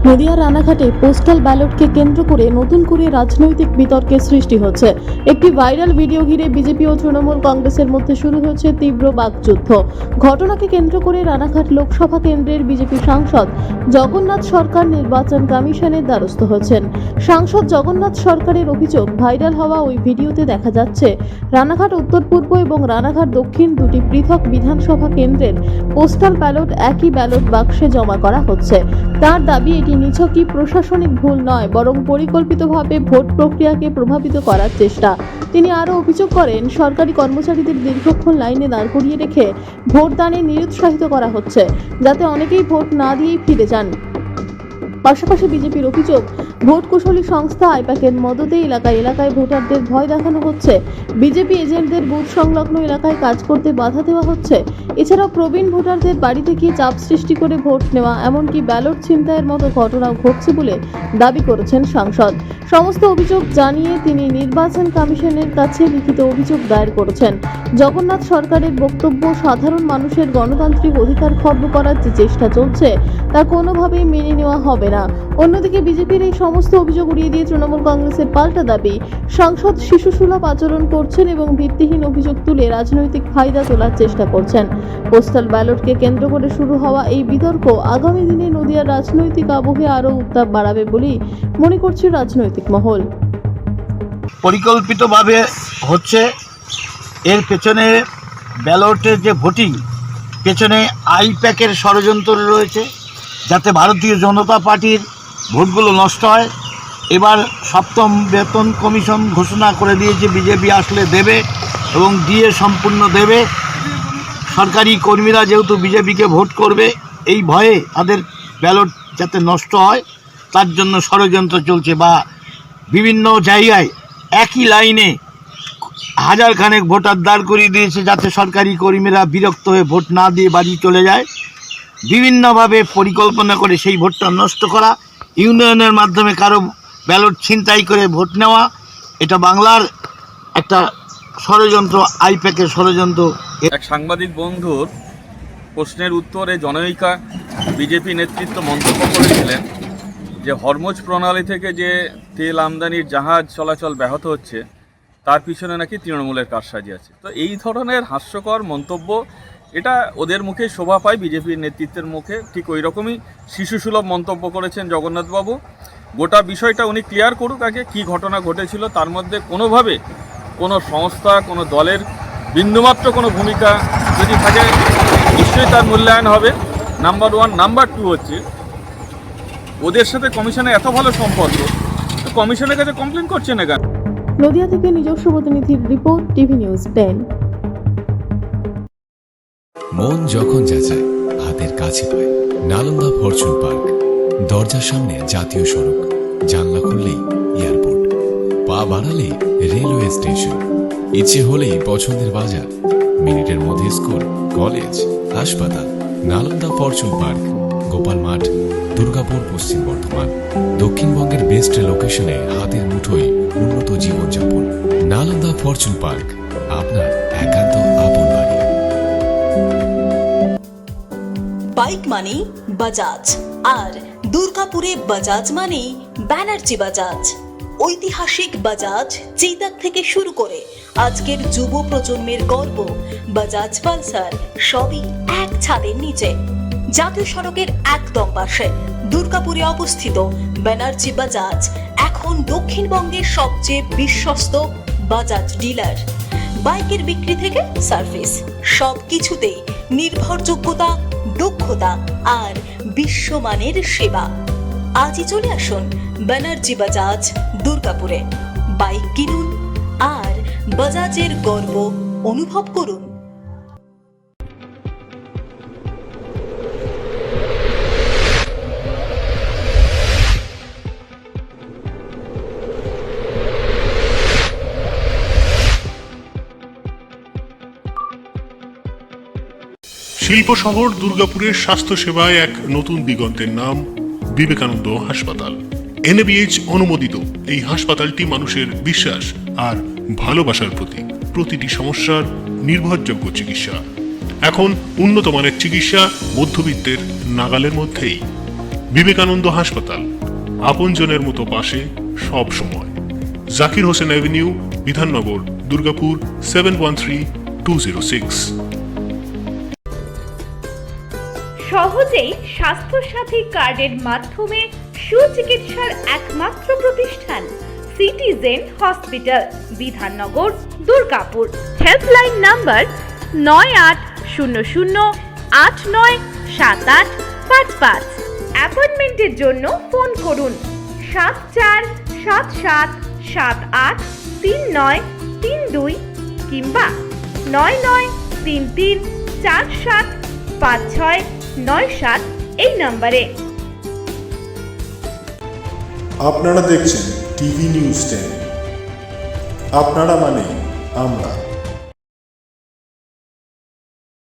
নদিয়া রানাঘাটে পোস্টাল ব্যালটকে কেন্দ্র করে নতুন করে রাজনৈতিক বিতর্কের সৃষ্টি হচ্ছে। একটি ভাইরাল ভিডিও ঘিরে বিজেপি ও তৃণমূল কংগ্রেসের মধ্যে শুরু হয়েছে তীব্র বাকযুদ্ধ। ঘটনাকে কেন্দ্র করে রানাঘাট লোকসভা কেন্দ্রের বিজেপি সাংসদ জগন্নাথ সরকার নির্বাচন কমিশনের দ্বারস্থ হয়েছেন। সাংসদ জগন্নাথ সরকারের অভিযোগ, ভাইরাল হওয়া ওই ভিডিওতে দেখা যাচ্ছে রানাঘাট উত্তর পূর্ব এবং রানাঘাট দক্ষিণ দুটি পৃথক বিধানসভা কেন্দ্রের পোস্টাল ব্যালট একই ব্যালট বাক্সে জমা করা হচ্ছে। তার দাবি, এটি নিছকই প্রশাসনিক ভুল নয়, বরং পরিকল্পিতভাবে ভোট প্রক্রিয়াকে প্রভাবিত করার চেষ্টা। তিনি আরও অভিযোগ করেন, সরকারি কর্মচারীদের দীর্ঘক্ষণ লাইনে দাঁড় করিয়ে রেখে ভোটদানে নিরুৎসাহিত করা হচ্ছে, যাতে অনেকেই ভোট না দিয়েই ফিরে যান। পাশাপাশি বিজেপির অভিযোগ, ভোট কুশলী সংস্থা আইপ্যাকের মদতে এলাকায় এলাকায় ভোটারদের ভয় দেখানো হচ্ছে। বিজেপি এজেন্টদের বুথ সংলগ্ন এলাকায় কাজ করতে বাধা দেওয়া হচ্ছে। এছাড়াও প্রবীণ ভোটারদের বাড়িতে গিয়ে চাপ সৃষ্টি করে ভোট নেওয়া, এমনকি ব্যালট ছিনতাইয়ের মতো ঘটনাও ঘটছে বলে দাবি করেছেন সাংসদ। সমস্ত অভিযোগ জানিয়ে তিনি নির্বাচন কমিশনের কাছে লিখিত অভিযোগ দায়ের করেছেন। জগন্নাথ সরকারের বক্তব্য, সাধারণ মানুষের গণতান্ত্রিক অধিকার খর্ব করার যে চেষ্টা চলছে তা কোনোভাবেই মেনে নেওয়া হবে না। অন্যদিকে বিজেপির এই সমস্ত অভিযোগ উড়িয়ে দিয়ে তৃণমূল কংগ্রেসের পাল্টা দাবি, সাংসদ শিশুসুলভ আচরণ করছেন এবং ভিত্তিহীন অভিযোগ তুলে রাজনৈতিক ফায়দা তোলার চেষ্টা করছেন। পোস্টাল ব্যালটকে কেন্দ্র করে শুরু হওয়া এই বিতর্ক আগামী দিনে নদিয়ার রাজনৈতিক আবহে আরও উত্তাপ বাড়াবে বলেই মনে করছে রাজনৈতিক মহল। পরিকল্পিতভাবে হচ্ছে, এর পেছনে ব্যালটের যে ভোটিং পেছনে আইপ্যাকের ষড়যন্ত্র রয়েছে, যাতে ভারতীয় জনতা পার্টির ভোটগুলো নষ্ট হয়। এবার সপ্তম বেতন কমিশন ঘোষণা করে দিয়েছে বিজেপি আসলে দেবে এবং দিয়ে সম্পূর্ণ দেবে। সরকারি কর্মীরা যেহেতু বিজেপিকে ভোট করবে, এই ভয়ে তাদের ব্যালট যাতে নষ্ট হয় তার জন্য ষড়যন্ত্র চলছে। বা বিভিন্ন জায়গায় একই লাইনে হাজার খানেক ভোটার দাঁড় করিয়ে দিয়েছে, যাতে সরকারি কর্মীরা বিরক্ত হয়ে ভোট না দিয়ে বাড়ি চলে যায়। বিভিন্নভাবে পরিকল্পনা করে সেই ভোটটা নষ্ট করা, ইউনিয়নের মাধ্যমে কারো ব্যালট ছিনতাই করে ভোট নেওয়া, এটা বাংলার একটা ষড়যন্ত্র, আইপ্যাকের ষড়যন্ত্র। এক সাংবাদিক বন্ধুর প্রশ্নের উত্তরে জনৈকা বিজেপি নেতৃত্ব মন্তব্য করেছিলেন যে হরমুজ প্রণালী থেকে যে তেল আমদানির জাহাজ চলাচল ব্যাহত হচ্ছে তার পিছনে নাকি তৃণমূলের কারসাজি আছে। তো এই ধরনের হাস্যকর মন্তব্য, এটা ওদের মুখে শোভা পায়, বিজেপির নেতৃত্বের মুখে ঠিক ওই রকমই শিশুসুলভ মন্তব্য করেছেন জগন্নাথবাবু। গোটা বিষয়টা উনি ক্লিয়ার করুক আগে, কী ঘটনা ঘটেছিল। তার মধ্যে কোনোভাবে কোনো সংস্থা, কোনো দলের বিন্দুমাত্র কোনো ভূমিকা যদি থাকে, নিশ্চয়ই তার মূল্যায়ন হবে, নাম্বার ওয়ান। নাম্বার টু হচ্ছে, ওদের সাথে কমিশনের এত ভালো সম্পর্ক, কমিশনের কাছে কমপ্লেন করছে না কেন? নদিয়া থেকে নিজস্ব প্রতিনিধির রিপোর্ট, টিভি নিউজ 10। মন যখন যাচায় হাতের কাছে পায়, নালন্দা ফরচুন পার্ক। দরজার সামনে জাতীয় সড়ক, জানলা খুললেই এয়ারপোর্ট, পা বাড়ালে রেলওয়ে স্টেশন, ইচ্ছে হলেই পছন্দের বাজার, মিনিটের মধ্যে স্কুল, কলেজ, হাসপাতাল। নালন্দা ফরচুন পার্ক, গোপাল মাঠ, দুর্গাপুর, পশ্চিম বর্ধমান। দক্ষিণবঙ্গের বেস্ট লোকেশনে হাতের মুঠোয় উন্নত জীবনযাপন। নালন্দা ফরচুন পার্ক, আপনার একান্ত আপন বাড়ি। বাইক মানেই বাজাজ, আর দুর্গাপুরে বাজাজ মানেই ব্যানার্জি বাজাজ। ঐতিহাসিক বাজাজ চেতক থেকে শুরু করে আজকের যুব প্রজন্মের গর্ব বাজাজ পালসার, সবই এক ছাদের নিচে। জাতীয় সড়কের একদম পাশে দুর্গাপুরে অবস্থিত ব্যানার্জি বাজাজ এখন দক্ষিণবঙ্গের সবচেয়ে বিশ্বস্ত বাজাজ ডিলার। বাইকের বিক্রি থেকে সার্ভিস, সব কিছুতেই নির্ভরযোগ্যতা, দক্ষতা আর বিশ্বমানের সেবা। আজই চলে আসুন ব্যানার্জি বাজাজ দুর্গাপুরে। বাইক কিনুন আর বাজাজের গর্ব অনুভব করুন। শিল্প শহর দুর্গাপুরের স্বাস্থ্যসেবায় এক নতুন দিগন্তের নাম বিবেকানন্দ হাসপাতাল। NABH অনুমোদিত এই হাসপাতালটি মানুষের বিশ্বাস আর ভালোবাসার প্রতীক। প্রতিটি সমস্যার নির্ভরযোগ্য চিকিৎসা। এখন উন্নত মানের চিকিৎসা মধ্যবিত্তের নাগালের মধ্যেই। বিবেকানন্দ হাসপাতাল, আপনজনের মতো পাশে সব সময়। জাকির হোসেন অ্যাভিনিউ, বিধাননগর, দুর্গাপুর 713206। সহজেই স্বাস্থ্যসাথী কার্ডের মাধ্যমে সুচিকিৎসার একমাত্র প্রতিষ্ঠান citizen hospital, Bidhannagar, Durgapur. Helpline number 9800897855। অ্যাপয়েন্টমেন্টের জন্য ফোন করুন 7477783932 কিংবা 9933475697 এই নম্বরে। আপনারা দেখছেন টিভি নিউজ 10। আপনারা মানে আমরা।